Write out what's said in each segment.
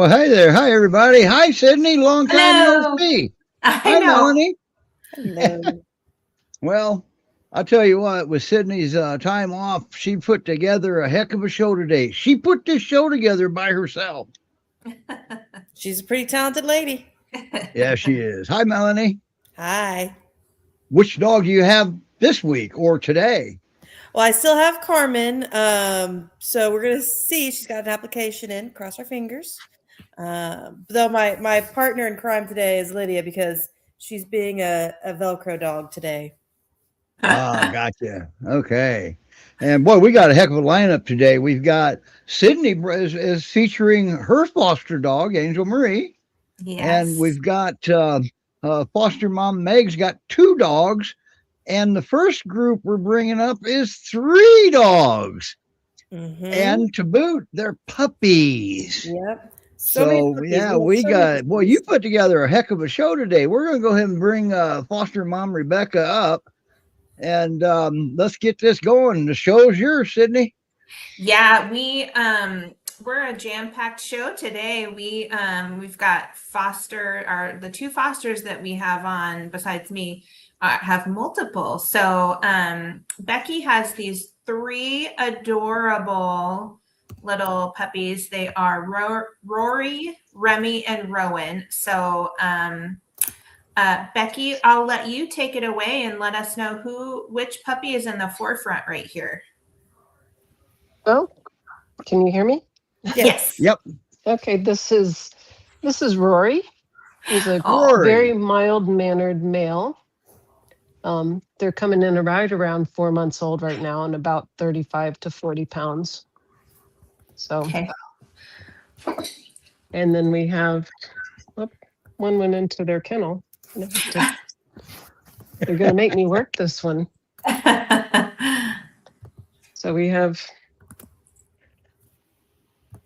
Well, hey there. Hi, everybody. Hi, Sydney. Long time no see. Hi, know. Melanie. Hello. Well, I'll tell you what, with Sydney's time off, she put together a heck of a show today. She put this show together by herself. She's a pretty talented lady. Yeah, she is. Hi, Melanie. Hi. Which dog do you have this week or today? Well, I still have Carmen. So we're gonna see. She's got an application in. Cross our fingers. Though my partner in crime today is Lydia because she's being a Velcro dog today. Ah, gotcha. Okay. And boy, we got a heck of a lineup today. We've got Sydney is featuring her foster dog, Angel Marie. Yes. And we've got foster mom Meg's got 2 dogs. And the first group we're bringing up is 3 dogs. Mm-hmm. And to boot, they're puppies. Yep. So yeah, we got, boy, you put together a heck of a show today. We're going to go ahead and bring foster mom Rebecca up. And let's get this going. The show's yours, Sydney. Yeah, we're a jam-packed show today. We've got the 2 fosters that we have on besides me have multiple. So Becky has these 3 adorable little puppies. They are Rory, Remi, and Rowan. So Becky, I'll let you take it away and let us know which puppy is in the forefront right here. Oh, can you hear me? Yes. Yep. Okay, this is Rory. He's a Rory. very mild-mannered male. They're coming in right around 4 months old right now and about 35 to 40 pounds. So, Okay. and then we have, one went into their kennel. They're going to make me work this one. So we have,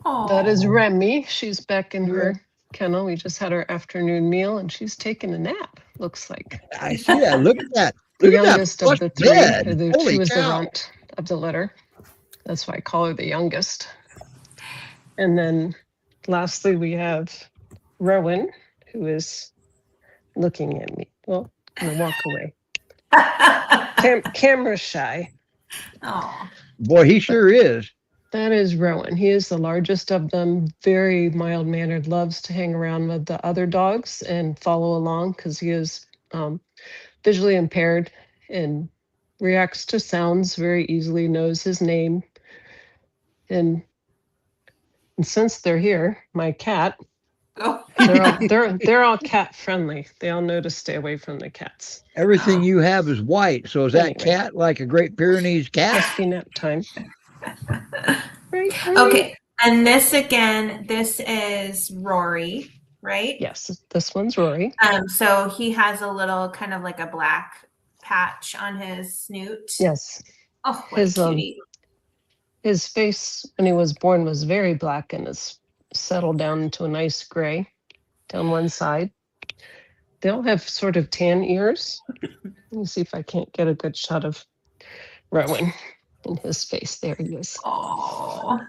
that is Remi. She's back in her kennel. We just had our afternoon meal and she's taking a nap, looks like. I see that. Look at that. The Look at youngest that of the 3. She was the runt of the litter. That's why I call her the youngest. And then lastly, we have Rowan, who is looking at me. Well, I'm going to walk away. Camera shy. Oh. Boy, he sure is. That is Rowan. He is the largest of them, very mild-mannered, loves to hang around with the other dogs and follow along because he is visually impaired and reacts to sounds very easily, knows his name. And since they're here, my cat, they're all cat friendly. They all know to stay away from the cats. Everything you have is white. So is that cat like a Great Pyrenees cat? Must be nap time. Right. Okay. And this is Rory, right? Yes, this one's Rory. So he has a little kind of like a black patch on his snoot. Yes. Oh, what a cutie. His face when he was born was very black and has settled down into a nice gray down one side. They all have sort of tan ears. Let me see if I can't get a good shot of Rowan in his face. There he is. Oh.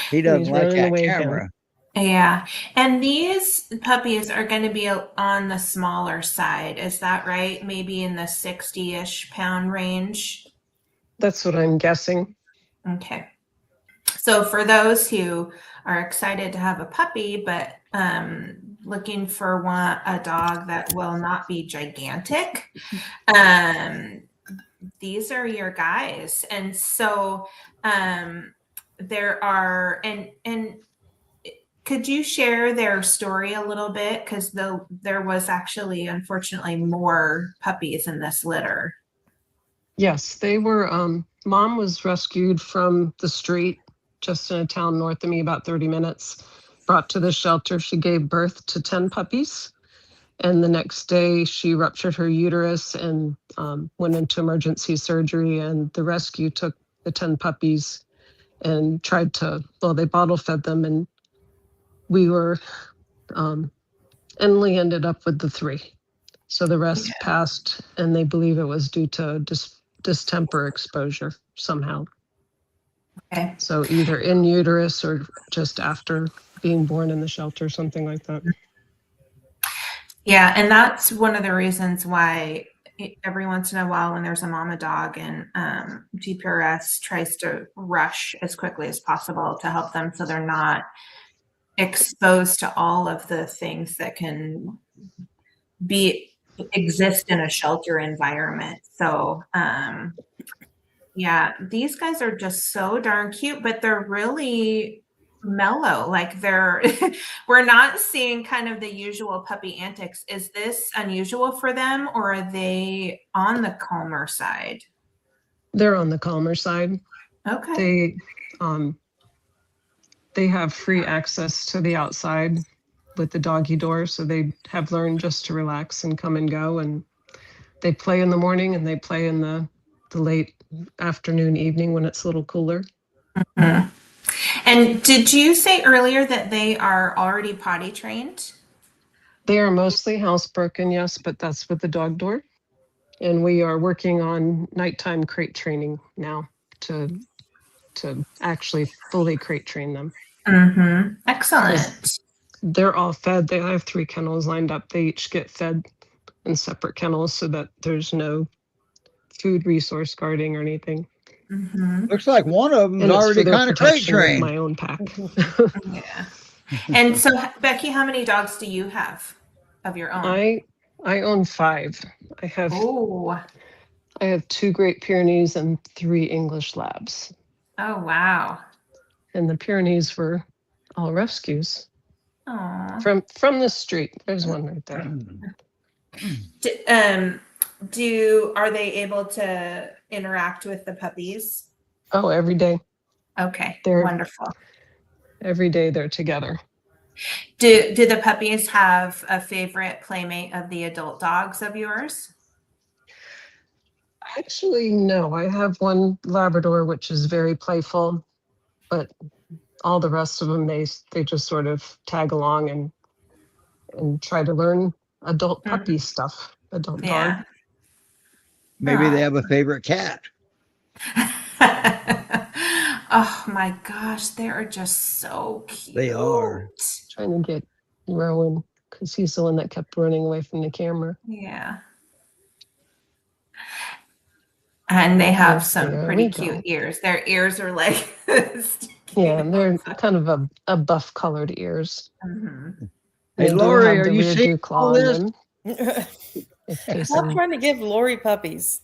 He doesn't like that camera. Yeah. And these puppies are going to be on the smaller side. Is that right? Maybe in the 60-ish pound range? That's what I'm guessing. Okay. So for those who are excited to have a puppy, but looking for a dog that will not be gigantic, these are your guys. And so there are, and could you share their story a little bit? Because there was actually, unfortunately, more puppies in this litter. Yes, they were, Mom was rescued from the street just in a town north of me, about 30 minutes, brought to the shelter. She gave birth to 10 puppies. And the next day she ruptured her uterus and went into emergency surgery. And the rescue took the 10 puppies and they bottle fed them. And we were, Emily ended up with the 3. So the rest passed, and they believe it was due to distemper exposure somehow. Okay. So either in uterus or just after being born in the shelter, something like that. Yeah, and that's one of the reasons why every once in a while when there's a mama dog, and GPRS tries to rush as quickly as possible to help them so they're not exposed to all of the things that can exist in a shelter environment. So yeah, these guys are just so darn cute, but they're really mellow. Like we're not seeing kind of the usual puppy antics. Is this unusual for them, or are they on the calmer side? They're on the calmer side. Okay. They have free access to the outside with the doggy door, so they have learned just to relax and come and go, and they play in the morning and they play in the late afternoon, evening when it's a little cooler. Mm-hmm. And did you say earlier that they are already potty trained? They are mostly housebroken, yes, but that's with the dog door. And we are working on nighttime crate training now to actually fully crate train them. Mm-hmm. Excellent. They're all fed. They have 3 kennels lined up. They each get fed in separate kennels so that there's no food resource guarding or anything. Mm-hmm. Looks like one of them's already kind of crate trained. My own pack. Yeah. And so, Becky, how many dogs do you have of your own? I own 5. I have 2 Great Pyrenees and 3 English Labs. Oh, wow. And the Pyrenees were all rescues. Aww. From the street. There's one right there. Are they able to interact with the puppies? Oh, every day. Okay, They're wonderful. Every day they're together. Do the puppies have a favorite playmate of the adult dogs of yours? Actually, no. I have one Labrador, which is very playful, but all the rest of them, they just sort of tag along and try to learn adult puppy stuff, adult dog. Maybe they have a favorite cat. Oh my gosh, they are just so cute. They are. Trying to get Rowan because he's the one that kept running away from the camera. Yeah. And they have some pretty cute ears. Their ears are like yeah, they're kind of a buff colored ears. Mm-hmm. Hey, Lori, are you seeing all this? Stop trying to give Lori puppies.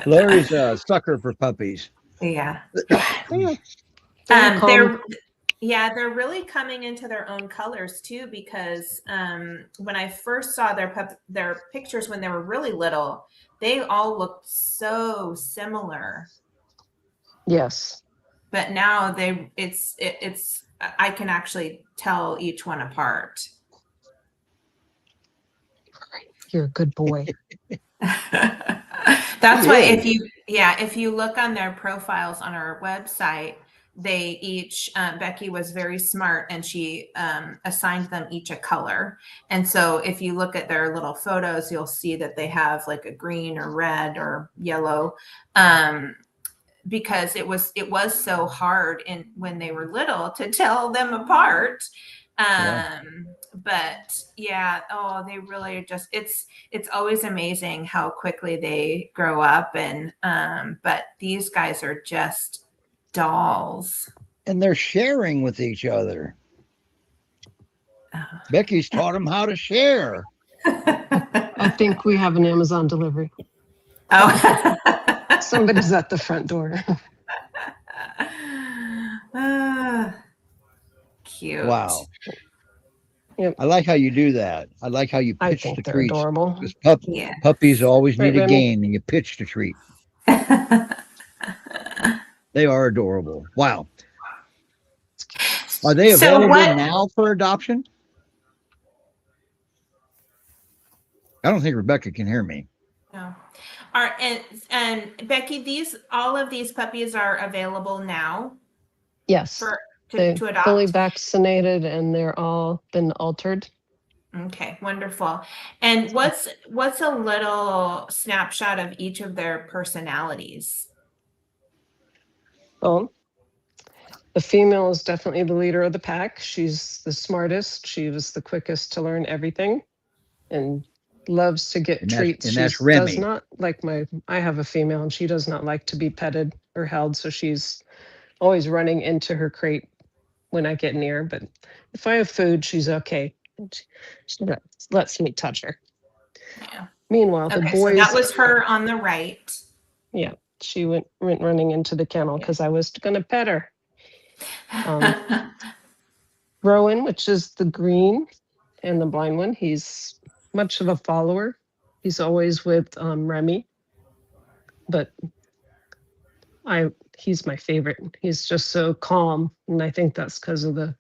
Lori's a sucker for puppies. Yeah. They're really coming into their own colors too, because when I first saw their pictures when they were really little, they all looked so similar. Yes. But now I can actually tell each one apart. You're a good boy. That's why if you look on their profiles on our website, they each Becky was very smart and she assigned them each a color. And so if you look at their little photos, you'll see that they have like a green or red or yellow, because it was so hard when they were little to tell them apart. But yeah, they really just, it's always amazing how quickly they grow up. And but these guys are just dolls. And they're sharing with each other. Becky's taught them how to share. I think we have an Amazon delivery. Oh. Somebody's at the front door. Cute. Wow. Yep. I like how you do that. I like how you pitch the treats. Adorable. Because puppies always need a Remi? game, and you pitch the treat. They are adorable. Wow. Are they available now for adoption? I don't think Rebecca can hear me. No. And Becky, all of these puppies are available now? Yes. To adopt? Fully vaccinated and they're all been altered. Okay, wonderful. And what's a little snapshot of each of their personalities? Well, the female is definitely the leader of the pack. She's the smartest. She was the quickest to learn everything. and loves to get treats. And that's She Remi. does not like I have a female and she does not like to be petted or held. So she's always running into her crate when I get near. But if I have food, she's okay. She lets me touch her. Yeah. Meanwhile, the Okay, boys. so that was her on the right. Yeah, she went running into the kennel because I was going to pet her. Rowan, which is the green and the blind one, he's much of a follower. He's always with Remi, but he's my favorite. He's just so calm, and I think that's because of the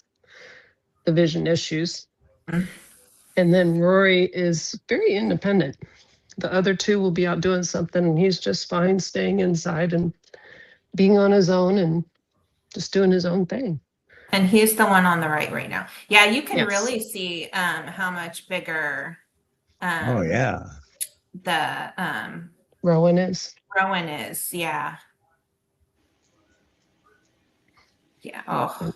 vision issues. Mm. And then Rory is very independent. The other two will be out doing something, and he's just fine staying inside and being on his own and just doing his own thing. And he's the one on the right now. Yeah, you can Yes. really see how much bigger Oh yeah. the Rowan is. Rowan is. Yeah. Yeah. Oh,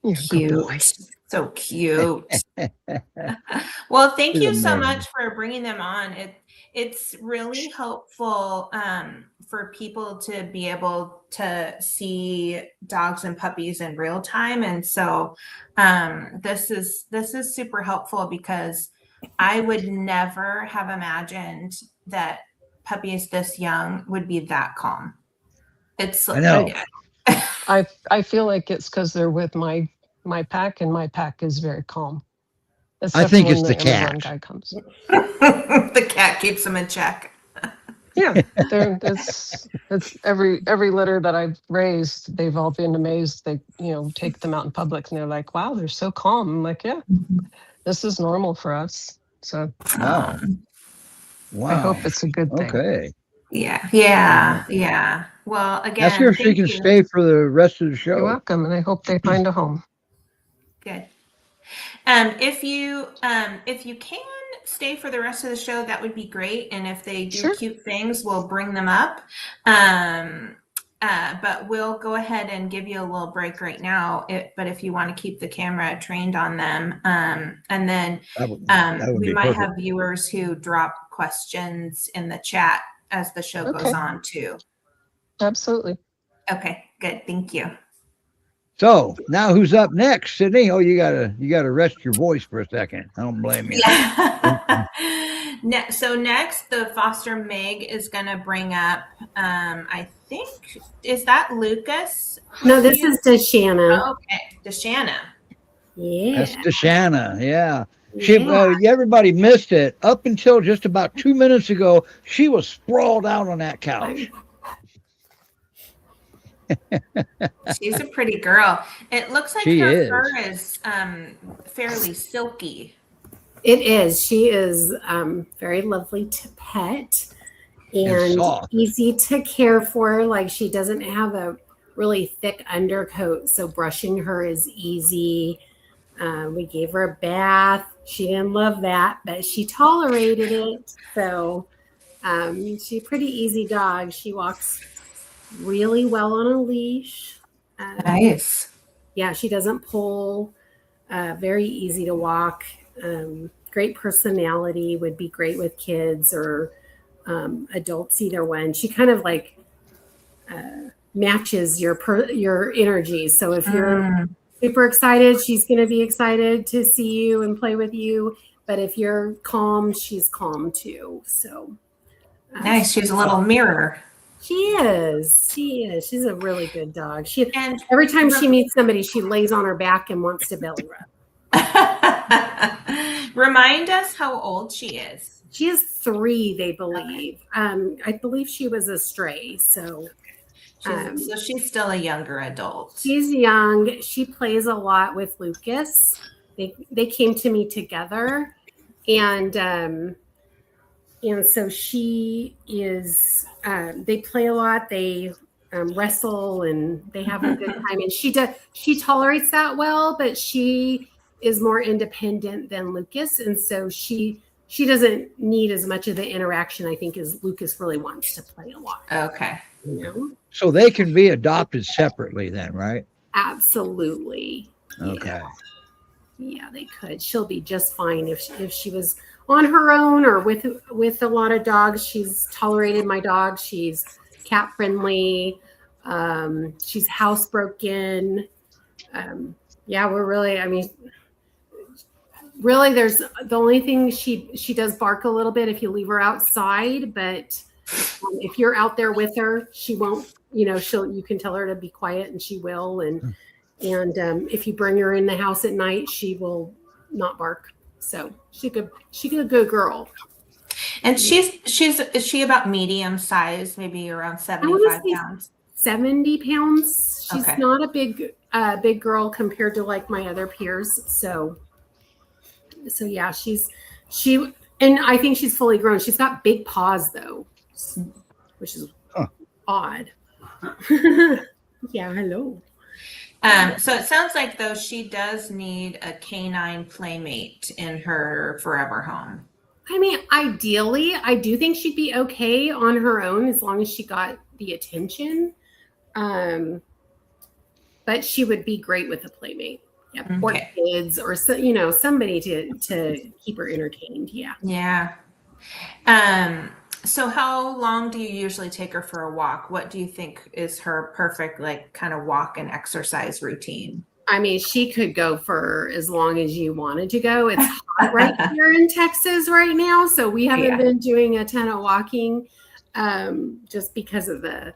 You're a good boy. cute. So cute. Well, thank She's you so amazing. much for bringing them on. It's really helpful for people to be able to see dogs and puppies in real time, and so this is super helpful because I would never have imagined that puppies this young would be that calm. It's I know. I feel like it's because they're with my pack, and my pack is very calm. I think Except it's when the Amazon cat. guy comes. the cat keeps them in check. Yeah, it's every litter that I've raised, they've all been amazed. They take them out in public, and they're like, "Wow, they're so calm." I'm like, "Yeah, this is normal for us." So Wow. Wow. I hope it's a good thing. Okay. Yeah. Well, again, Ask her if she can stay for the rest of the show. You're welcome, and I hope they find a home. Good. If you can stay for the rest of the show, that would be great. And if they do cute things, we'll bring them up. But we'll go ahead and give you a little break right now. But if you want to keep the camera trained on them, and then we might have viewers who drop questions in the chat as the show goes on too. Absolutely. Okay, good. Thank you. So now who's up next, Sydney? Oh, you gotta rest your voice for a second. I don't blame you. So next, the foster Meg is gonna bring up. I think is that Lucas? No, this is DeShanna. Oh, okay, DeShanna. Yeah, That's DeShanna. Yeah. She, everybody missed it. Up until just about 2 minutes ago, she was sprawled out on that couch. She's a pretty girl. It looks like her fur is fairly silky. it is. She is very lovely to pet and easy to care for. Like, she doesn't have a really thick undercoat, so brushing her is easy. We gave her a bath. She didn't love that, but she tolerated it. So she's a pretty easy dog. She walks really well on a leash. Nice. Yeah, she doesn't pull. Very easy to walk. Great personality. Would be great with kids or adults, either one. She kind of like matches your energy. So if you're super excited, she's going to be excited to see you and play with you. But if you're calm, she's calm too. So nice. She's a little mirror. She is. She's a really good dog. And every time she meets somebody, she lays on her back and wants to belly rub. Remind us how old she is. She is 3, they believe. I believe she was a stray. So she's still a younger adult. She's young. She plays a lot with Lucas. They came to me together, and so she is. They play a lot. They wrestle and they have a good time. And she tolerates that well, but she is more independent than Lucas, and so she doesn't need as much of the interaction, I think, as Lucas really wants to play a lot. Okay. So they can be adopted separately then, right? Absolutely. Okay. Yeah, they could. She'll be just fine if she was on her own or with a lot of dogs. She's tolerated my dog. She's cat friendly. She's housebroken. Yeah, we're really, I mean, really, there's the only thing she does bark a little bit if you leave her outside, but if you're out there with her, she won't, you can tell her to be quiet and she will. And if you bring her in the house at night, she will not bark. So she's a good girl. And is she about medium size, maybe around 75 pounds? 70 pounds. She's not a big girl compared to like my other peers. So yeah, and I think she's fully grown. She's got big paws though, which is odd. Yeah, hello. So it sounds like though she does need a canine playmate in her forever home. I mean, ideally, I do think she'd be okay on her own as long as she got the attention. But she would be great with a playmate. Yeah, or kids or somebody to keep her entertained. Yeah. Yeah. So how long do you usually take her for a walk? What do you think is her perfect kind of walk and exercise routine? I mean, she could go for as long as you wanted to go. It's hot right here in Texas right now, so we haven't been doing a ton of walking just because of the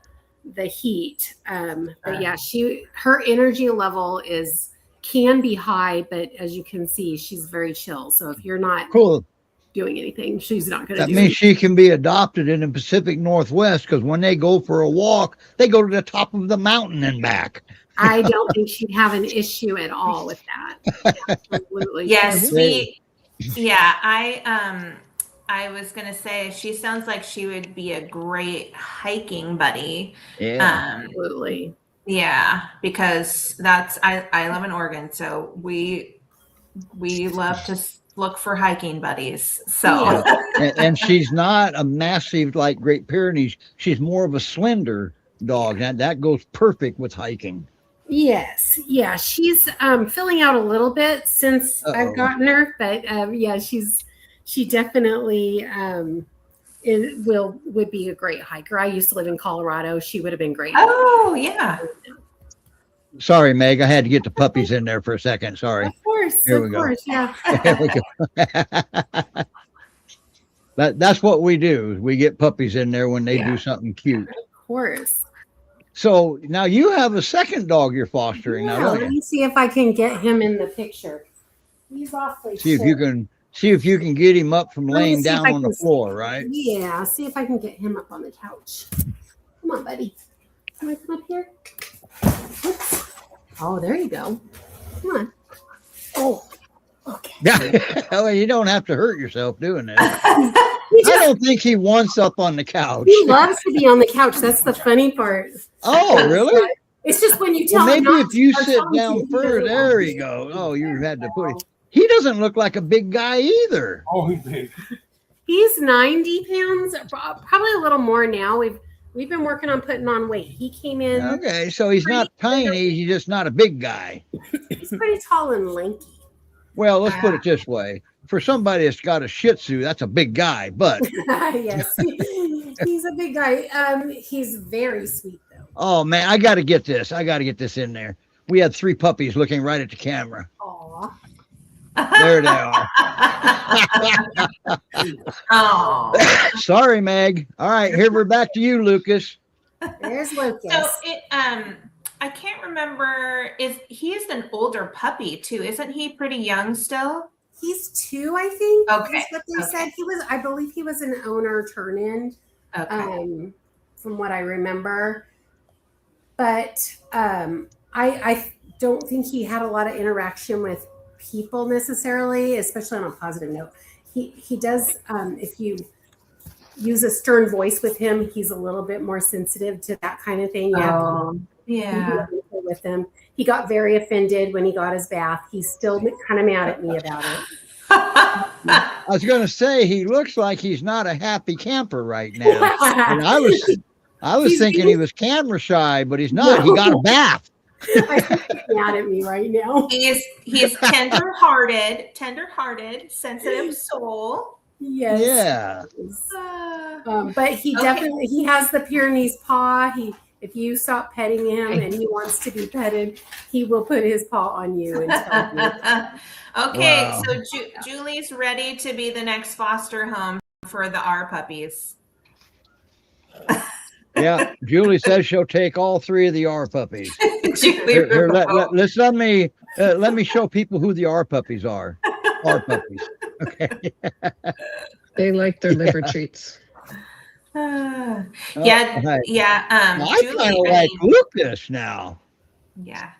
heat. But yeah, her energy level can be high, but as you can see, she's very chill. So if you're not doing anything, she's not going to do that means she can be adopted in the Pacific Northwest, because when they go for a walk, they go to the top of the mountain and back. I don't think she'd have an issue at all with that. Absolutely. Yes, I was going to say, she sounds like she would be a great hiking buddy. Yeah, absolutely. Yeah, because I live in Oregon, so we love to look for hiking buddies. So and she's not a massive like Great Pyrenees. She's more of a slender dog, and that goes perfect with hiking. Yes, yeah, she's filling out a little bit since I've gotten her, but yeah, she definitely would be a great hiker. I used to live in Colorado. She would have been great. Oh yeah. Sorry, Meg, I had to get the puppies in there for a second. Sorry. Of course. Here we go. Yeah. There we go. That's what we do. We get puppies in there when they do something cute. Of course. So now you have a second dog you're fostering. Yeah, now, let me see if I can get him in the picture. He's awfully See if you can get him up from laying down on the floor, right? Yeah, see if I can get him up on the couch. Come on, buddy. Can I come up here? Oops. Oh, there you go. Come on. Oh, okay. Yeah. Well, you don't have to hurt yourself doing that. I don't think he wants up on the couch. He loves to be on the couch. That's the funny part. Oh, really? It's just when you tell him maybe not if you to, sit down first, there you go. Oh, you had to put it. He doesn't look like a big guy either. Oh, he's big. He's 90 pounds, probably a little more now. We've been working on putting on weight. He came in. Okay, so he's not tiny. He's just not a big guy. He's pretty tall and lanky. Well, let's put it this way. For somebody that's got a Shih Tzu, that's a big guy, but. Yes, he's a big guy. He's very sweet, though. Oh, man, I got to get this. In there. We had 3 puppies looking right at the camera. Aw. There they are. Oh. Sorry, Meg. All right, here we're back to you, Lucas. There's Lucas. So I can't remember. He's an older puppy too? Isn't he pretty young still? He's 2, I think. Okay. That's what they said. I believe he was an owner turn-in. Okay. From what I remember, but I don't think he had a lot of interaction with people necessarily, especially on a positive note. He does, if you use a stern voice with him, he's a little bit more sensitive to that kind of thing. Yeah. With him, he got very offended when he got his bath. He's still kind of mad at me about it. I was going to say he looks like he's not a happy camper right now. And I was thinking he was camera shy, but he's not. No. He got a bath. I think he's mad at me right now. He's tender-hearted, sensitive soul. Yes. Yeah. But he Okay. definitely he has the Pyrenees paw. If you stop petting him and he wants to be petted, he will put his paw on you and tell you. Okay, Wow. so Julie's ready to be the next foster home for the R puppies. Yeah, Julie says she'll take all 3 of the R puppies. Julie Here, Remote. let me show people who the R puppies are. R puppies. Okay. They like their liver treats. Yeah, Right. yeah. I Julie, kind of like Lucas now. Yeah,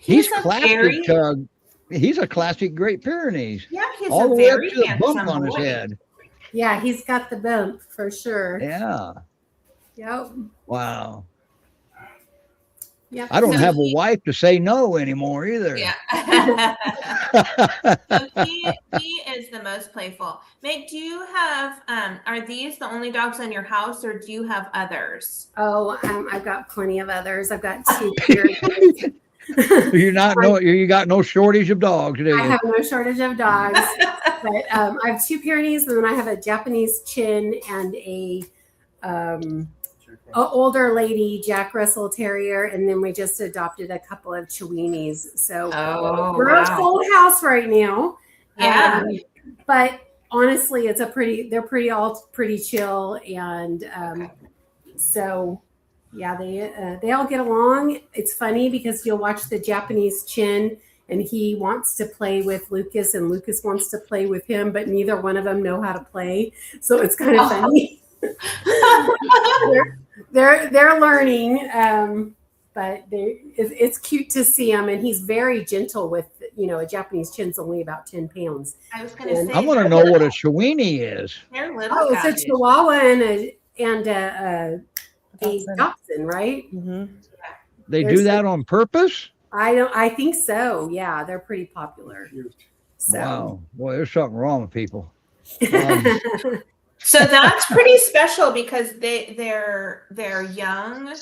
He's a classic. very, He's a classic Great Pyrenees. yeah, he's All a the way up very to the bump handsome on his boy. head. Yeah, he's got the bump for sure. Yeah. Yep. Wow. Yep. I don't So have a wife to say no anymore either. Yeah. So he is the most playful. Meg, do you have are these the only dogs in your house, or do you have others? Oh, I've got plenty of others. I've got 2 Pyrenees. You got no shortage of dogs, do you? I have no shortage of dogs, but I have 2 Pyrenees, and then I have a Japanese Chin and a older lady Jack Russell Terrier, and then we just adopted a couple of Chiweenies. So we're a full house right now. Yeah. But honestly, they're all pretty chill, and so. Yeah, they all get along. It's funny because you'll watch the Japanese Chin, and he wants to play with Lucas, and Lucas wants to play with him, but neither one of them know how to play. So it's kind of funny. they're learning, but it's cute to see him, and he's very gentle with a Japanese Chin's only about 10 pounds. I was going to say, I want to know what a Chiweenie is. They're little. Oh, guys. it's a Chihuahua and a Dachshund, right? Mm-hmm. They do that on purpose? I think so. Yeah, they're pretty popular. So. Wow. Boy, there's something wrong with people. So that's pretty special because they're young,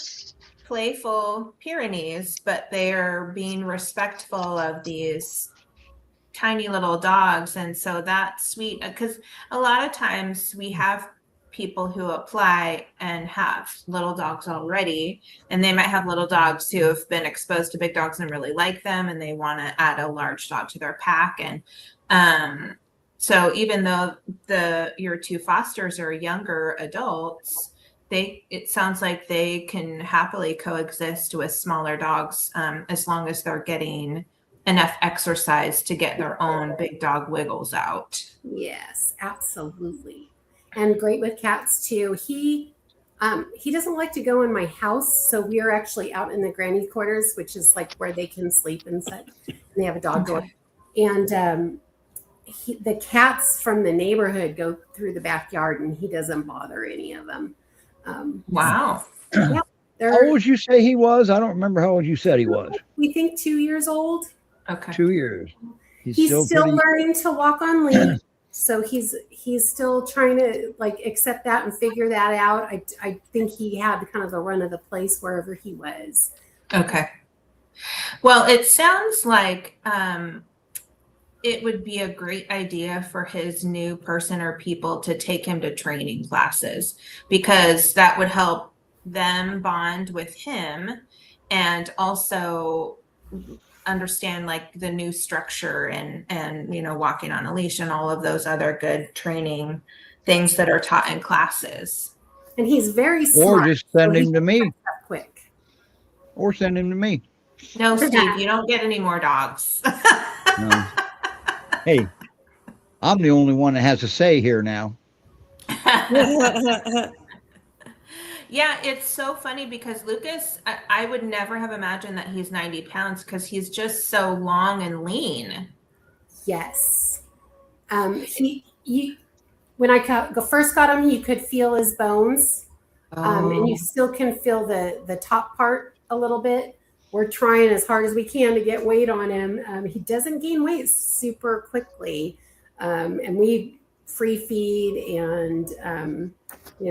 playful Pyrenees, but they're being respectful of these tiny little dogs. And so that's sweet because a lot of times we have people who apply and have little dogs already, and they might have little dogs who have been exposed to big dogs and really like them, and they want to add a large dog to their pack. And so even though your 2 fosters are younger adults, it sounds like they can happily coexist with smaller dogs as long as they're getting enough exercise to get their own big dog wiggles out. Yes, absolutely. And great with cats too. He doesn't like to go in my house, so we are actually out in the granny quarters, which is like where they can sleep and such. And they have a dog door. And the cats from the neighborhood go through the backyard, and he doesn't bother any of them. Wow. Yeah, how old would you say he was? I don't remember how old you said he was. We think 2 years old. Okay. 2 years. He's still learning to walk on leash. So he's still trying to accept that and figure that out. I think he had kind of the run of the place wherever he was. Okay. Well, it sounds like it would be a great idea for his new person or people to take him to training classes, because that would help them bond with him and also understand the new structure and walking on a leash and all of those other good training things that are taught in classes. And he's very smart. Or just send him to me. Quick. Or send him to me. No, Steve, you don't get any more dogs. No. Hey, I'm the only one that has a say here now. Yeah, it's so funny because Lucas, I would never have imagined that he's 90 pounds because he's just so long and lean. Yes. When I first got him, you could feel his bones. And you still can feel the top part a little bit. We're trying as hard as we can to get weight on him. He doesn't gain weight super quickly. And free feed and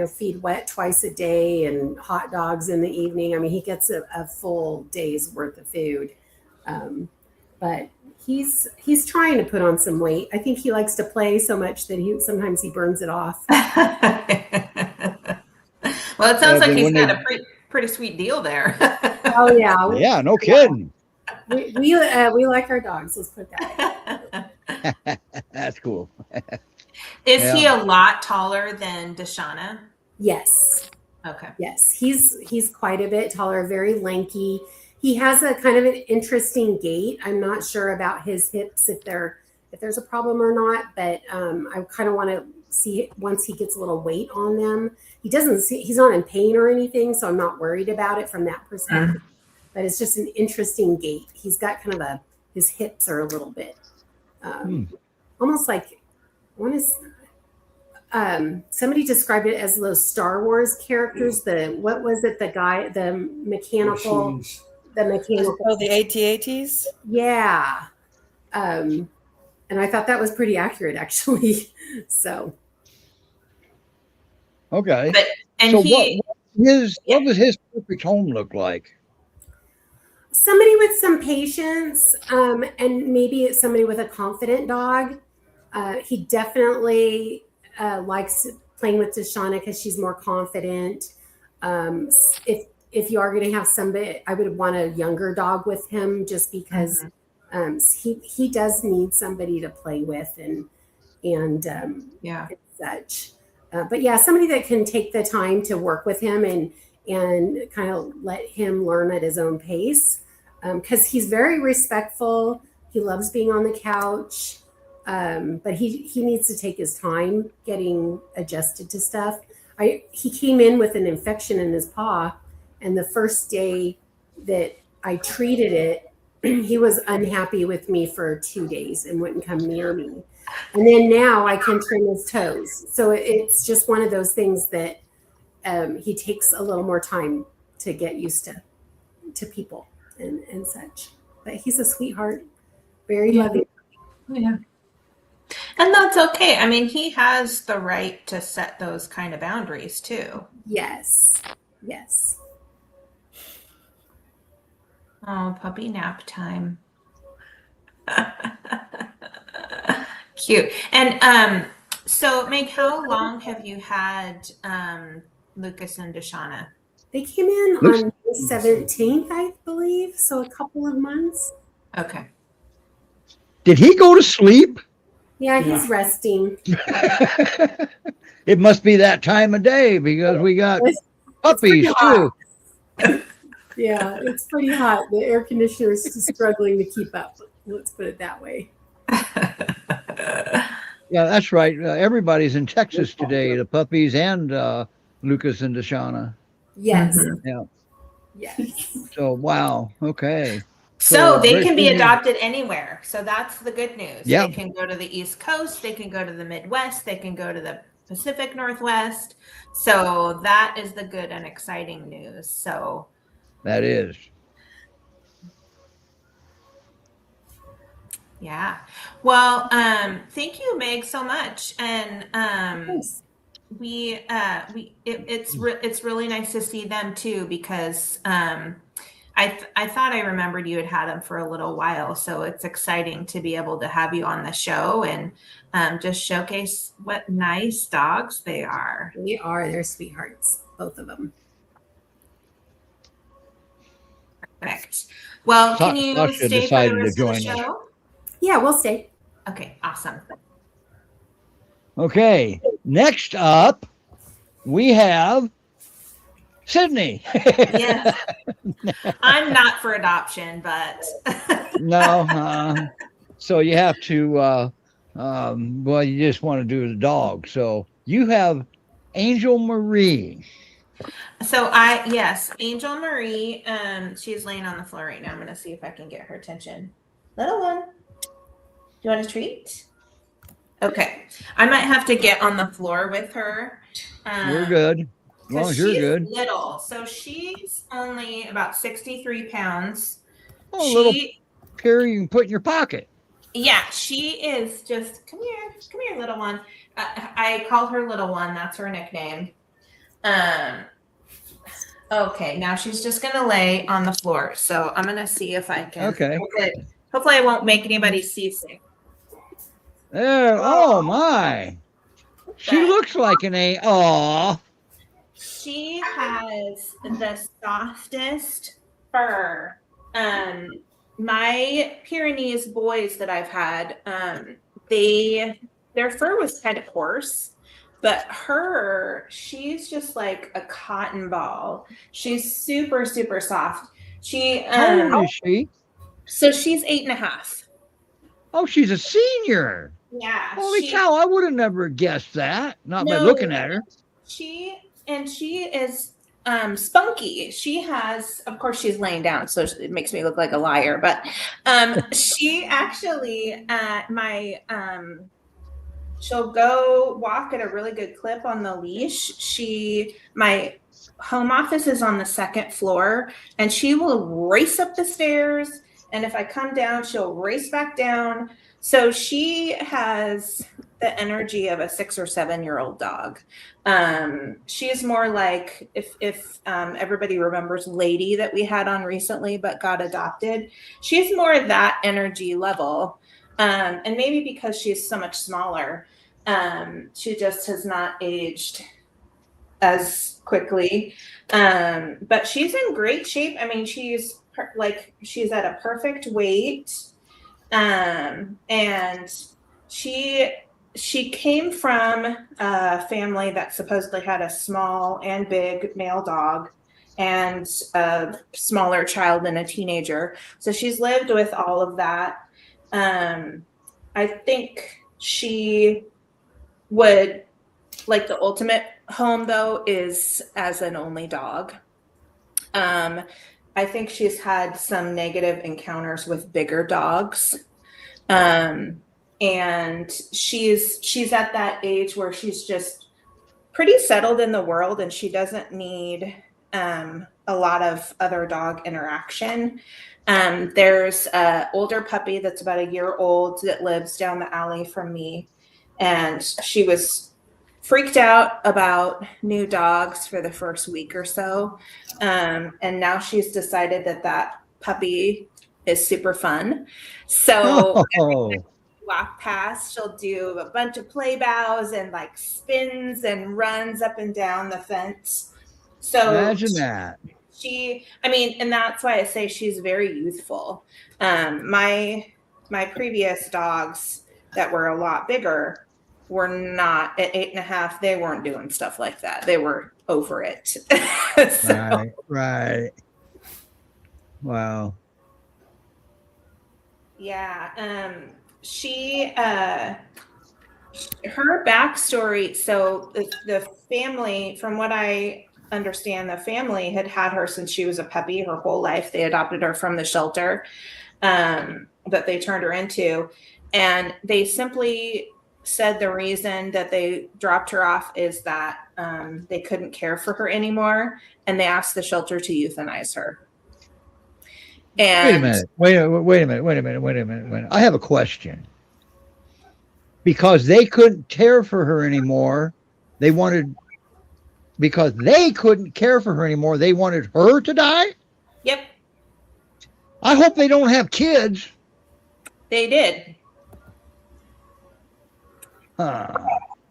feed wet twice a day and hot dogs in the evening. I mean, he gets a full day's worth of food, but he's trying to put on some weight. I think he likes to play so much that sometimes he burns it off. Well, it sounds like he's got a pretty sweet deal there. Oh yeah, yeah, no kidding. We like our dogs. Let's put that. That's cool. Is he a lot taller than DeShanna? Yes. Okay. Yes, he's quite a bit taller, very lanky. He has a kind of an interesting gait. I'm not sure about his hips if there's a problem or not, but I kind of want to see once he gets a little weight on them. He's not in pain or anything, so I'm not worried about it from that perspective. But it's just an interesting gait. He's got kind of his hips are a little bit almost like somebody described it as those Star Wars characters. The mechanical. Oh, the AT-ATs? Yeah. And I thought that was pretty accurate, actually. So. Okay. So what does his perfect home look like? Somebody with some patience, and maybe it's somebody with a confident dog. He definitely likes playing with DeShanna because she's more confident. If you are going to have somebody, I would want a younger dog with him just because he does need somebody to play with and such. But yeah, somebody that can take the time to work with him and kind of let him learn at his own pace. Because he's very respectful. He loves being on the couch. But he needs to take his time getting adjusted to stuff. He came in with an infection in his paw, and the first day that I treated it, he was unhappy with me for 2 days and wouldn't come near me. And then now I can trim his toes. So it's just one of those things that he takes a little more time to get used to people and such. But he's a sweetheart, very loving. Yeah. And that's okay. I mean, he has the right to set those kind of boundaries too. Yes. Yes. Oh, puppy nap time. Cute. And so Meg, how long have you had Lucas and DeShanna? They came in on the 17th, I believe. So a couple of months. Okay. Did he go to sleep? Yeah, he's resting. It must be that time of day because we got puppies too. Yeah, it's pretty hot. The air conditioner is struggling to keep up. Let's put it that way. Yeah, that's right. Everybody's in Texas today, the puppies and Lucas and DeShanna. Yes. Yeah. Yes. So, wow. Okay. So they can be adopted anywhere. So that's the good news. Yeah. They can go to the East Coast. They can go to the Midwest. They can go to the Pacific Northwest. So that is the good and exciting news. So that is. Yeah. Well, thank you, Meg, so much. And it's really nice to see them too, because I thought I remembered you had them for a little while. So it's exciting to be able to have you on the show and just showcase what nice dogs they are. They are. They're sweethearts, both of them. Perfect. Well, can you stay for the rest of the show? Yeah, we'll stay. Okay, awesome. Okay, next up, we have Sydney. Yes. I'm not for adoption, but. No. So you have to, well, you just want to do the dog. So you have Angel Marie. So yes, Angel Marie, she's laying on the floor right now. I'm going to see if I can get her attention. Little one. Do you want a treat? Okay. I might have to get on the floor with her. You're good. As long as you're good. She's little. So she's only about 63 pounds. Oh, a little carry you can put in your pocket. Yeah, she is just come here, little one. I call her little one. That's her nickname. Okay, now she's just gonna lay on the floor. So I'm gonna see if I can. Okay. Hopefully I won't make anybody seasick. There. Oh my. She looks like an A. Aw. She has the softest fur. My Pyrenees boys that I've had, their fur was kind of coarse, but she's just like a cotton ball. She's super, super soft. How old is she? So she's 8.5. Oh, she's a senior. Yeah. Holy cow, I would have never guessed that. Not by looking at her. She is spunky. She has, of course, she's laying down, so it makes me look like a liar. But she actually, she'll go walk at a really good clip on the leash. My home office is on the second floor, and she will race up the stairs. And if I come down, she'll race back down. So she has the energy of a 6 or 7-year-old dog. She's more like if everybody remembers Lady that we had on recently but got adopted. She's more that energy level. And maybe because she's so much smaller, she just has not aged as quickly. But she's in great shape. I mean, she's at a perfect weight. And she came from a family that supposedly had a small and big male dog and a smaller child and a teenager. So she's lived with all of that. I think she would like the ultimate home, though, is as an only dog. I think she's had some negative encounters with bigger dogs. And she's at that age where she's just pretty settled in the world, and she doesn't need a lot of other dog interaction. There's an older puppy that's about a year old that lives down the alley from me, and she was freaked out about new dogs for the first week or so. And now she's decided that puppy is super fun. So walk past, she'll do a bunch of play bows and like spins and runs up and down the fence. So imagine that. And that's why I say she's very youthful. My previous dogs that were a lot bigger were not at 8.5. They weren't doing stuff like that. They were over it. So. Right. Wow. Yeah. Her backstory. So the family, from what I understand, the family had her since she was a puppy her whole life. They adopted her from the shelter that they turned her into. And they simply said the reason that they dropped her off is that they couldn't care for her anymore. And they asked the shelter to euthanize her. And wait a minute. I have a question. Because they couldn't care for her anymore, they wanted her to die? Yep. I hope they don't have kids. They did.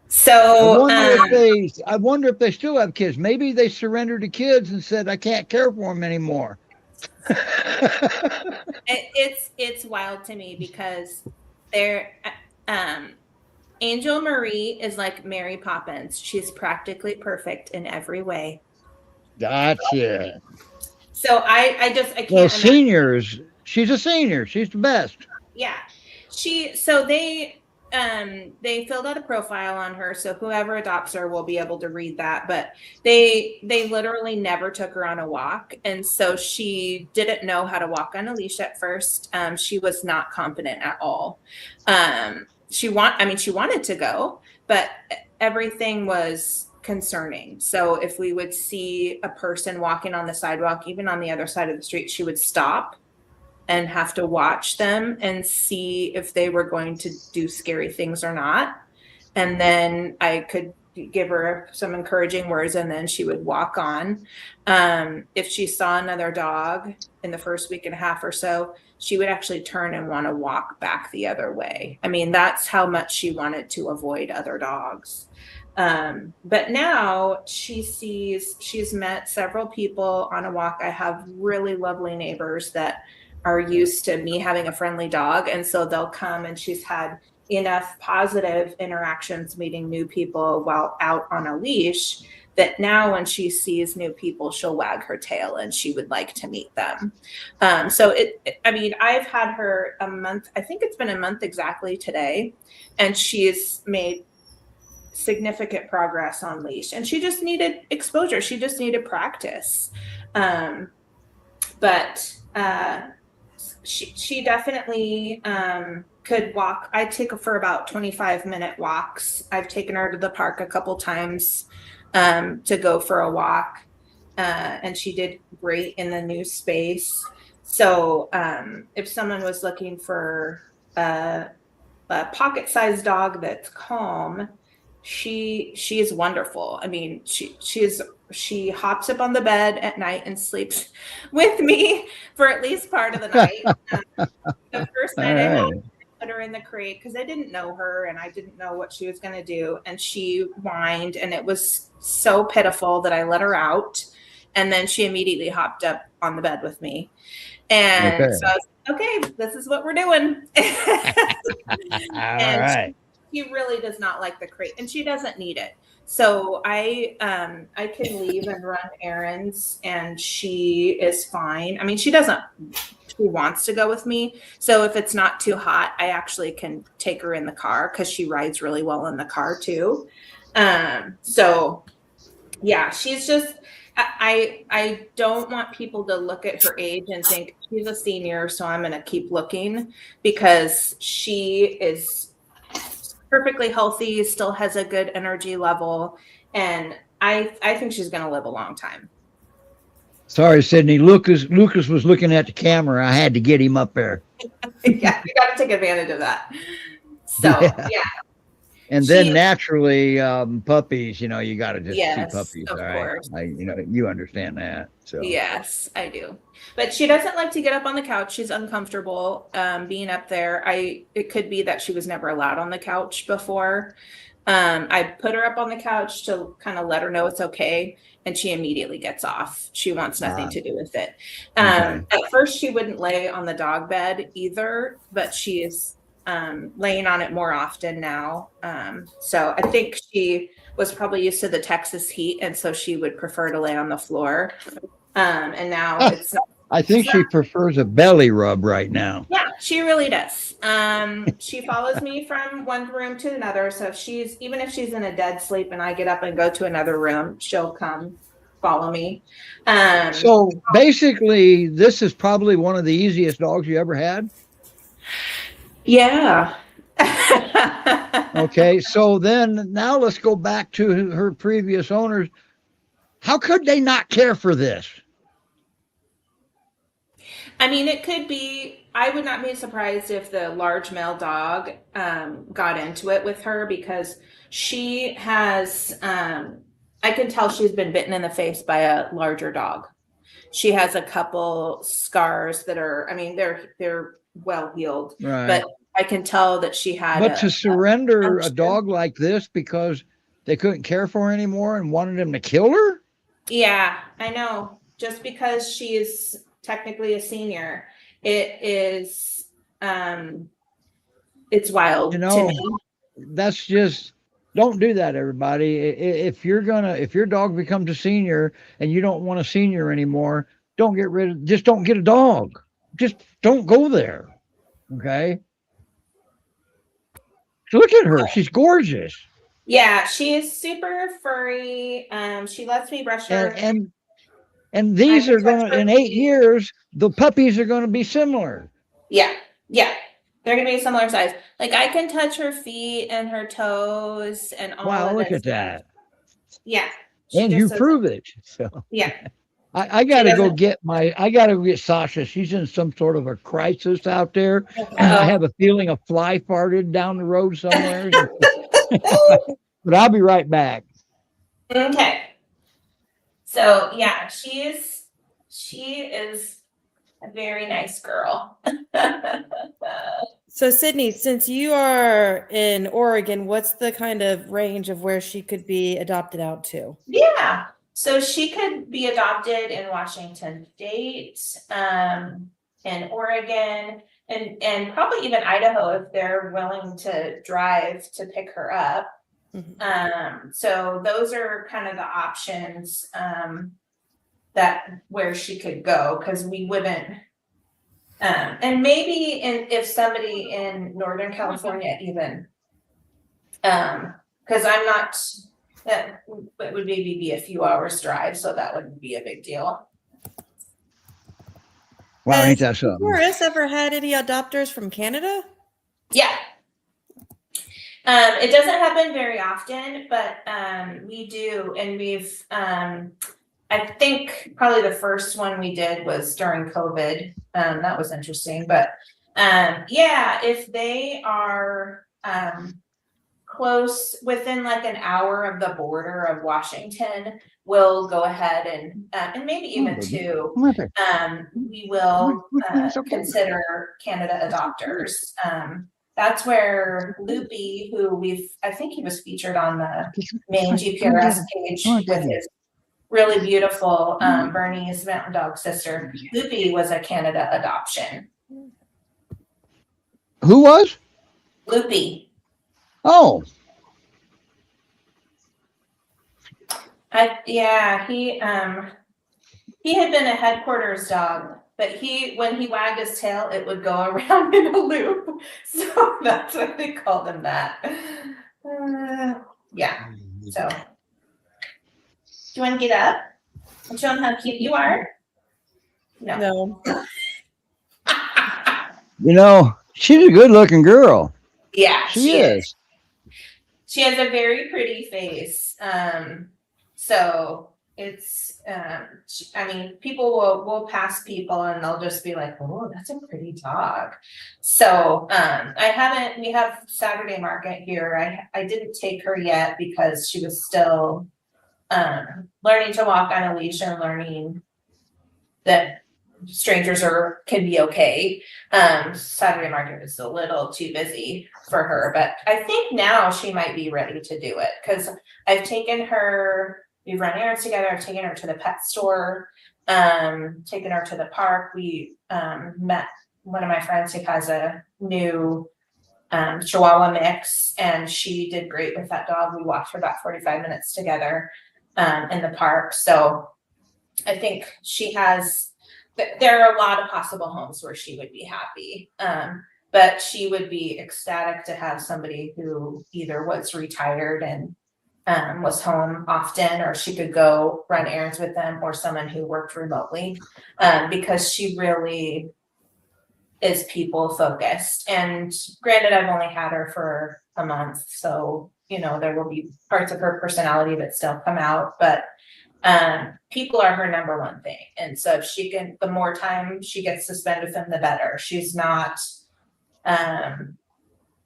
So I wonder if they still have kids. Maybe they surrendered to kids and said, I can't care for them anymore. It's wild to me because they're Angel Marie is like Mary Poppins. She's practically perfect in every way. Gotcha. So I can't. Well, seniors. She's a senior. She's the best. Yeah. They filled out a profile on her, so whoever adopts her will be able to read that. But they literally never took her on a walk, and so she didn't know how to walk on a leash at first. She was not confident at all. She wanted to go, but everything was concerning. So if we would see a person walking on the sidewalk, even on the other side of the street, she would stop and have to watch them and see if they were going to do scary things or not. And then I could give her some encouraging words, and then she would walk on. If she saw another dog in the first week and a half or so, she would actually turn and want to walk back the other way. I mean, that's how much she wanted to avoid other dogs. But now she's met several people on a walk. I have really lovely neighbors that are used to me having a friendly dog. And so they'll come, and she's had enough positive interactions meeting new people while out on a leash that now when she sees new people, she'll wag her tail and she would like to meet them. So I mean, I've had her a month, I think it's been a month exactly today, and she's made significant progress on leash, and she just needed exposure. She just needed practice. But she definitely could walk. I take her for about 25-minute walks. I've taken her to the park a couple times to go for a walk, and she did great in the new space. So if someone was looking for a pocket-sized dog that's calm, she is wonderful. I mean, she hops up on the bed at night and sleeps with me for at least part of the night. The first night I put her in the crate because I didn't know her and I didn't know what she was going to do, and she whined, and it was so pitiful that I let her out, and then she immediately hopped up on the bed with me, and so I was like, okay, this is what we're doing. All right. She really does not like the crate, and she doesn't need it. So I can leave and run errands, and she is fine. I mean, she wants to go with me. So if it's not too hot, I actually can take her in the car because she rides really well in the car too. So yeah, she's just, I don't want people to look at her age and think she's a senior, so I'm going to keep looking, because she is perfectly healthy, still has a good energy level, and I think she's going to live a long time. Sorry, Sydney. Lucas was looking at the camera. I had to get him up there. Yeah, you got to take advantage of that. So yeah. And then naturally, puppies. You got to just see puppies. Of course. You understand that. So yes, I do. But she doesn't like to get up on the couch. She's uncomfortable being up there. It could be that she was never allowed on the couch before. I put her up on the couch to kind of let her know it's okay, and she immediately gets off. She wants nothing to do with it. At first, she wouldn't lay on the dog bed either, but she is laying on it more often now. So I think she was probably used to the Texas heat, and so she would prefer to lay on the floor. And now it's not. I think she prefers a belly rub right now. Yeah, she really does. She follows me from one room to another. So even if she's in a dead sleep and I get up and go to another room, she'll come follow me. So basically, this is probably one of the easiest dogs you ever had. Yeah. Okay, so then now let's go back to her previous owners. How could they not care for this? I mean, it could be, I would not be surprised if the large male dog got into it with her, because she has, I can tell she's been bitten in the face by a larger dog. She has a couple scars that are, I mean, they're well healed, right. But I can tell that she had. But to surrender a dog like this because they couldn't care for her anymore and wanted him to kill her? Yeah, I know. Just because she is technically a senior, it is, it's wild to me. That's just, don't do that, everybody. If your dog becomes a senior and you don't want a senior anymore, just don't get a dog. Just don't go there. Okay. Look at her. She's gorgeous. Yeah, she is super furry. She lets me brush her. And these are going to, in 8 years, the puppies are going to be similar. Yeah. They're going to be a similar size. Like, I can touch her feet and her toes and all of Wow, look at stuff. that. Yeah. And you prove it. So. Yeah. I gotta go get Sasha. She's in some sort of a crisis out there. I have a feeling a fly farted down the road somewhere. But I'll be right back. Okay. So yeah, she is a very nice girl. So Sydney, since you are in Oregon, what's the kind of range of where she could be adopted out to? Yeah. So she could be adopted in Washington State, in Oregon, and probably even Idaho if they're willing to drive to pick her up. Mm-hmm. So those are kind of the options that where she could go, because we wouldn't. And maybe if somebody in Northern California even, because I'm not. That would maybe be a few hours drive, so that wouldn't be a big deal. Wow, ain't that something? Has ever had any adopters from Canada? Yeah. It doesn't happen very often, but we do, and we've. I think probably the first one we did was during COVID. That was interesting, but yeah, if they are close, within like an hour of the border of Washington, we'll go ahead and maybe even two. We will consider Canada adopters. That's where Loopy, who I think he was featured on the main GPRS page with his really beautiful Bernese mountain dog sister. Loopy was a Canada adoption. Who was? Loopy. Oh. He had been a headquarters dog, but when he wagged his tail, it would go around in a loop. So that's why they called him that. Yeah. So do you want to get up and show them how cute you are? No. You know, she's a good looking girl. Yeah, she is. She has a very pretty face. So it's, I mean, people will pass people and they'll just be like, oh, that's a pretty dog. So we have Saturday market here. I didn't take her yet because she was still learning to walk on a leash and learning that strangers can be okay. Saturday market is a little too busy for her, but I think now she might be ready to do it, because I've taken her, we've run errands together, I've taken her to the pet store, taken her to the park. We met one of my friends who has a new Chihuahua mix, and she did great with that dog. We walked for about 45 minutes together in the park. So I think there are a lot of possible homes where she would be happy, but she would be ecstatic to have somebody who either was retired and was home often, or she could go run errands with them, or someone who worked remotely, because she really is people focused. And granted, I've only had her for a month, so there will be parts of her personality that still come out, but people are her number one thing. And so if the more time she gets to spend with them, the better. She's not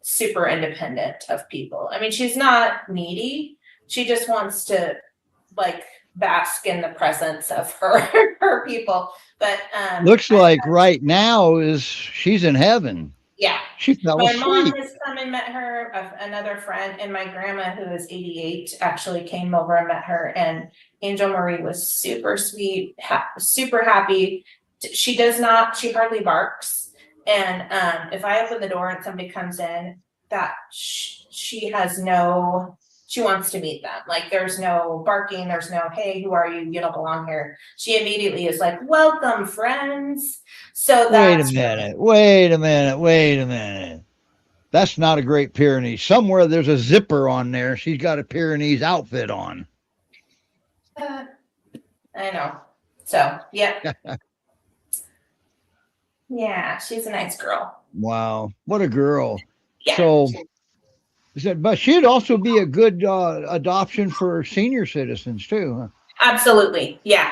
super independent of people. I mean, she's not needy. She just wants to bask in the presence of her people. But looks like right now she's in heaven. Yeah. She fell asleep. My mom has come and met her, another friend, and my grandma, who is 88, actually came over and met her, and Angel Marie was super sweet, super happy. She hardly barks. And if I open the door and somebody comes in, that she wants to meet them. There's no barking, there's no, hey, who are you? You don't belong here. She immediately is like, welcome, friends. So wait a minute. That's not a great Pyrenees. Somewhere there's a zipper on there. She's got a Pyrenees outfit on. I know. So, yeah. Yeah, she's a nice girl. Wow. What a girl. Yeah. So, but she'd also be a good adoption for senior citizens too, huh? Absolutely. Yeah.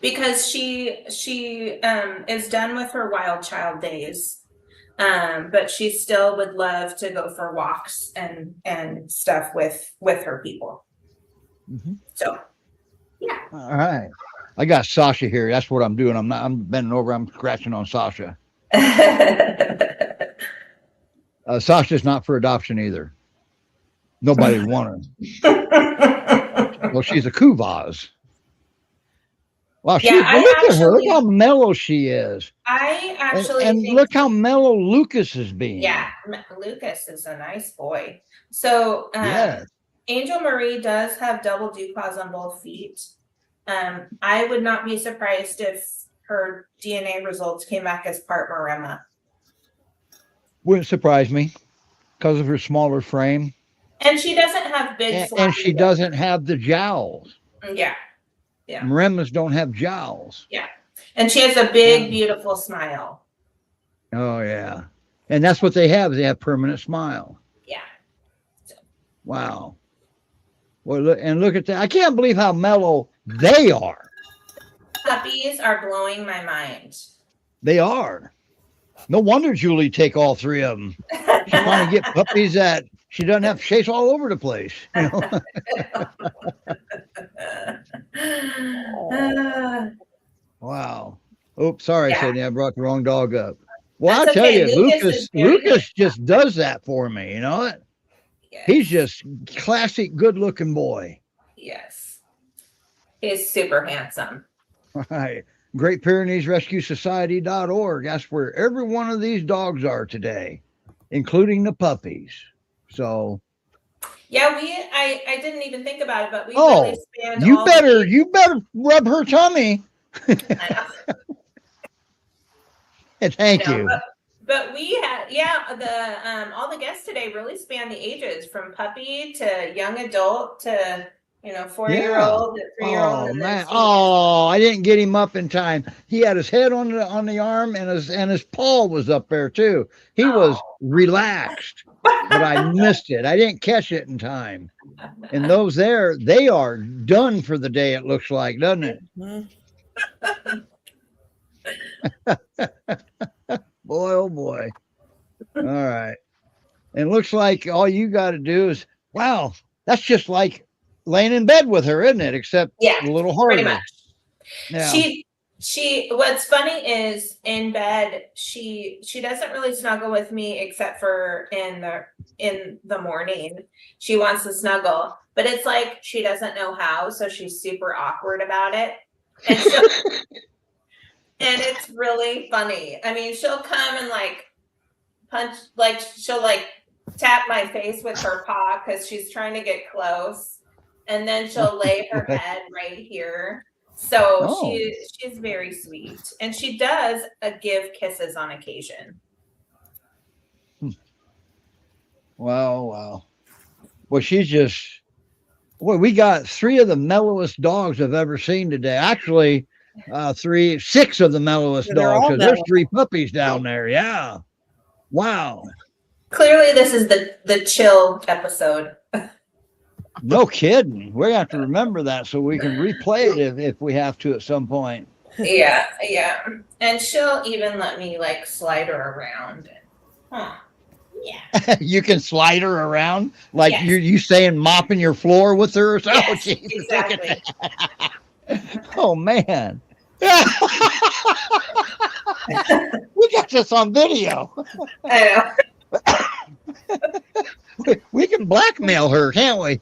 because she is done with her wild child days, but she still would love to go for walks and stuff with her people. Mm-hmm. So yeah. All right. I got Sasha here. That's what I'm doing. I'm bending over. I'm scratching on Sasha. Sasha's not for adoption either. Nobody would want her. Well, she's a Kuvaz. Wow, look at her. Look how mellow she is. I actually and think, look how mellow Lucas is being. Yeah, Lucas is a nice boy. So yes. Angel Marie does have double dew claws on both feet. I would not be surprised if her DNA results came back as part Maremma. Wouldn't surprise me because of her smaller frame. And she doesn't have big and she doesn't have the jowls. Yeah. Yeah. Maremmas don't have jowls. Yeah. And she has a big, beautiful smile. Oh, yeah. And that's what they have. They have permanent smile. Yeah. So. Wow. Well, look at that. I can't believe how mellow they are. Puppies are blowing my mind. They are. No wonder Julie take all three of them. She want to get puppies that she doesn't have to chase all over the place. You know? Wow. Oops, sorry, yeah. Sydney. I brought the wrong dog up. Well, I'll tell you, Lucas just does that for me. You know what? Yes. He's just classic, good-looking boy. Yes. He's super handsome. All right. Great Pyrenees Rescue Society.org. That's where every one of these dogs are today, including the puppies. So. Yeah, I didn't even think about it, but we really spanned you better rub her tummy. I know. And thank you. But we had, all the guests today really span the ages from puppy to young adult to 4-year-old to 3-year-old. Oh man! Oh, I didn't get him up in time. He had his head on the arm, and his paw was up there too. He was relaxed, but I missed it. I didn't catch it in time. And those there, they are done for the day. It looks like, doesn't it? Boy, oh boy! All right, and it looks like all you got to do is that's just like laying in bed with her, isn't it? Except a little harder. Pretty much. Yeah. She what's funny is in bed she doesn't really snuggle with me except for in the morning. She wants to snuggle, but it's like she doesn't know how, so she's super awkward about it. And so and it's really funny. I mean, she'll come and punch, she'll tap my face with her paw because she's trying to get close. And then she'll lay her head right here. So she's very sweet. And she does give kisses on occasion. Wow. Well, she's just, we got 3 of the mellowest dogs I've ever seen today. Actually, 6 of the mellowest dogs. Because there's 3 puppies down there. Yeah. Wow. Clearly, this is the chill episode. No kidding. We have to remember that so we can replay it if we have to at some point. Yeah. And she'll even let me slide her around. Yeah. You can slide her around? Like you saying mopping your floor with her or something? Yes, exactly. Oh, man. We got this on video. I know. We can blackmail her, can't we?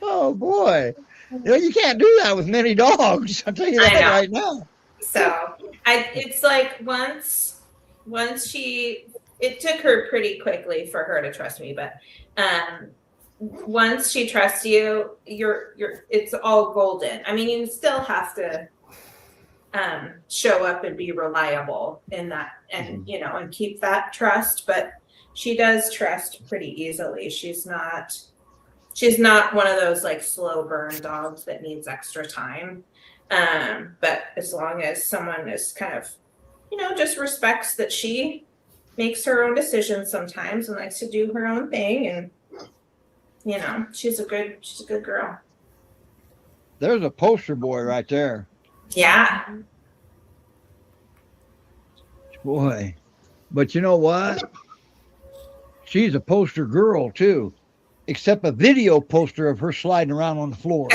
Oh boy. You can't do that with many dogs. I'll tell you that right now. So it's like once it took her pretty quickly for her to trust me, but once she trusts you, it's all golden. I mean, you still have to show up and be reliable in that, and and keep that trust, but she does trust pretty easily. She's not one of those slow burn dogs that needs extra time, but as long as someone is kind of just respects that she makes her own decisions sometimes and likes to do her own thing, and she's a good girl. There's a poster boy right there. Yeah. Boy. But you know what? She's a poster girl too, except a video poster of her sliding around on the floor.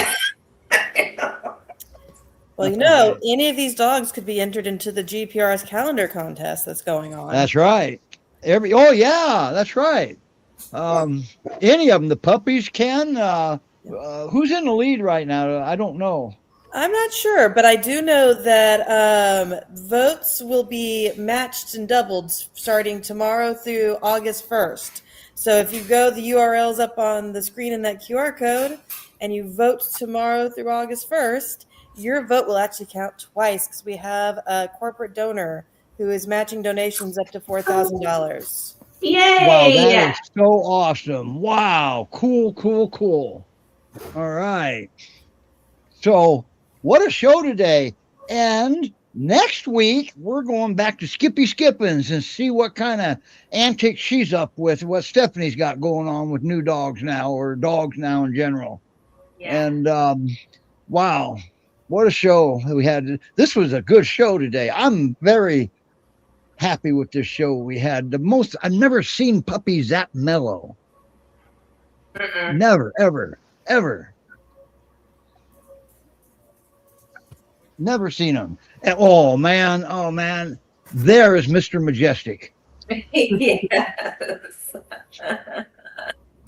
Well, you know, any of these dogs could be entered into the GPRS calendar contest that's going on. That's right. Oh yeah, that's right. Any of them, the puppies can. Who's in the lead right now? I don't know. I'm not sure, but I do know that votes will be matched and doubled starting tomorrow through August 1st. So if you go, the URL's up on the screen in that QR code, and you vote tomorrow through August 1st, your vote will actually count twice because we have a corporate donor who is matching donations up to $4,000. Yay! Wow, that is so awesome. Wow, cool. All right. So what a show today. And next week, we're going back to Skippy Skippins and see what kind of antics she's up with, what Stephanie's got going on with new dogs now, or dogs now in general. Yeah. And wow, what a show we had. This was a good show today. I'm very happy with this show we had. I've never seen puppies that mellow. Never, ever. Never seen them. And, oh man, there is Mr. Majestic. Yes.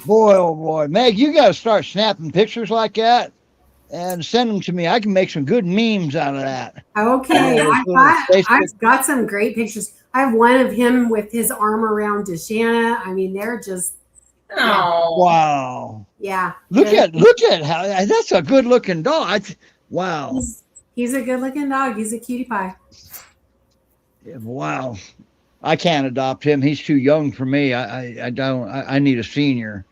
Boy, oh boy. Meg, you got to start snapping pictures like that and send them to me. I can make some good memes out of that. Okay, I've got some great pictures. I have one of him with his arm around DeShanna. I mean, they're just wow. Yeah. Look at how that's a good looking dog. Wow. He's a good looking dog. He's a cutie pie. Wow. I can't adopt him. He's too young for me. I don't. I need a senior.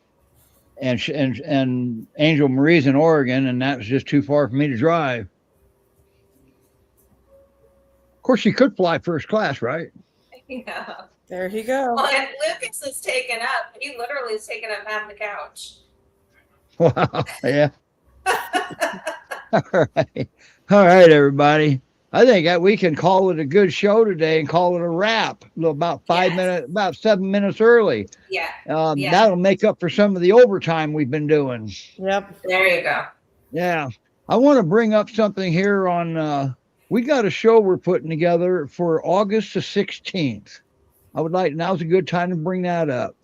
And Angel Marie's in Oregon, and that was just too far for me to drive. Of course, she could fly first class, right? Yeah. There you go. Well, and Lucas is taken up. He literally is taken up half the couch. Wow. Yeah. All right, everybody. I think that we can call it a good show today and call it a wrap. About 7 minutes early. Yeah. That'll make up for some of the overtime we've been doing. Yep. There you go. Yeah. I want to bring up something here on, we got a show we're putting together for August the 16th. Now's a good time to bring that up.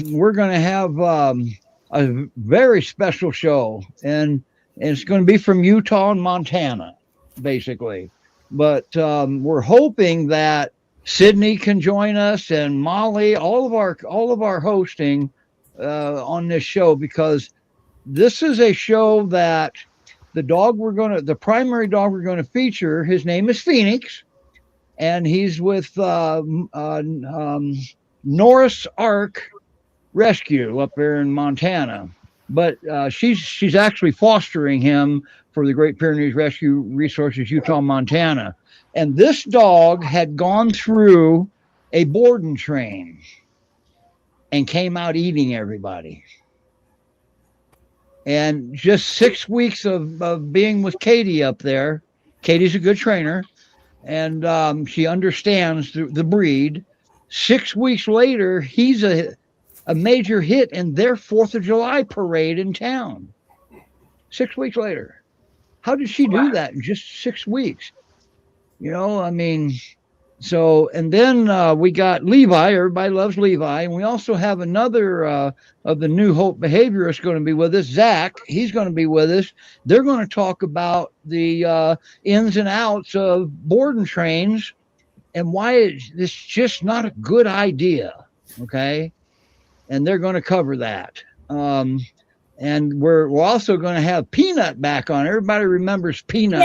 We're going to have a very special show, and it's going to be from Utah and Montana, basically. But we're hoping that Sydney can join us, and Molly, all of our hosting on this show, because this is a show that the primary dog we're going to feature, his name is Phoenix, and he's with Norris Ark Rescue up there in Montana. But she's actually fostering him for the Great Pyrenees Rescue Resources, Utah, Montana. And this dog had gone through a board and train and came out eating everybody. And just 6 weeks of being with Katie up there. Katie's a good trainer, and she understands the breed. 6 weeks later, he's a major hit in their 4th of July parade in town. 6 weeks later. How did she do that in just 6 weeks? I mean, so, and then we got Levi. Everybody loves Levi. And we also have another of the New Hope behaviorists going to be with us, Zach. He's going to be with us. They're going to talk about the ins and outs of boarding trains and why it's just not a good idea. Okay. And they're going to cover that. And we're also going to have Peanut back on. Everybody remembers Peanut,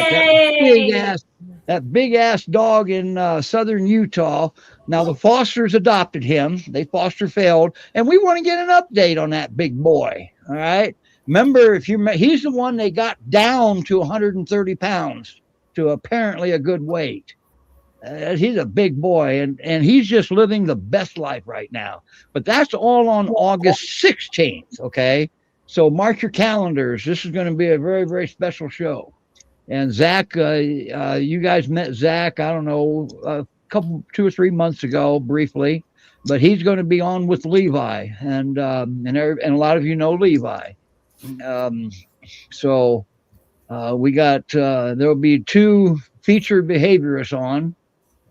that big ass dog in southern Utah. Now the Fosters adopted him. They foster failed, and we want to get an update on that big boy. All right. Remember, he's the one they got down to 130 pounds to apparently a good weight. He's a big boy, and he's just living the best life right now. But that's all on August 16th, okay? So mark your calendars. This is going to be a very, very special show. And Zach, you guys met Zach, I don't know, a couple, 2 or 3 months ago, briefly, but he's going to be on with Levi, and a lot of you know Levi. So we got there'll be 2 featured behaviorists on,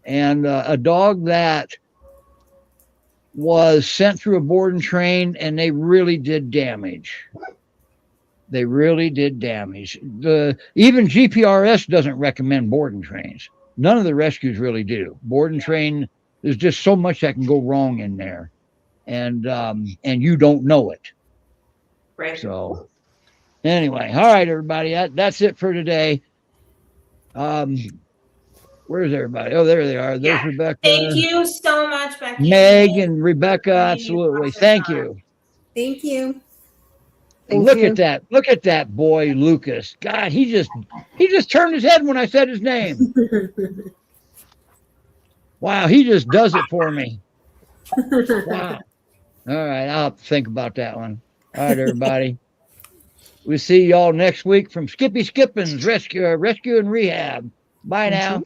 and a dog that was sent through a board and train, and they really did damage. They really did damage. Even GPRS doesn't recommend boarding trains. None of the rescues really do. Boarding train, there's just so much that can go wrong in there, and you don't know it. Right. So anyway, all right, everybody, that's it for today. Where's everybody? Oh, there they are. There's Rebecca. Thank you so much, Becky. Meg and Rebecca, absolutely. Thank you. Thank you. Look at that. Look at that boy, Lucas. God, he just turned his head when I said his name. Wow, he just does it for me. Wow. All right, I'll have to think about that one. All right, everybody. We'll see y'all next week from Skippy Skippin's Rescue and Rehab. Bye now.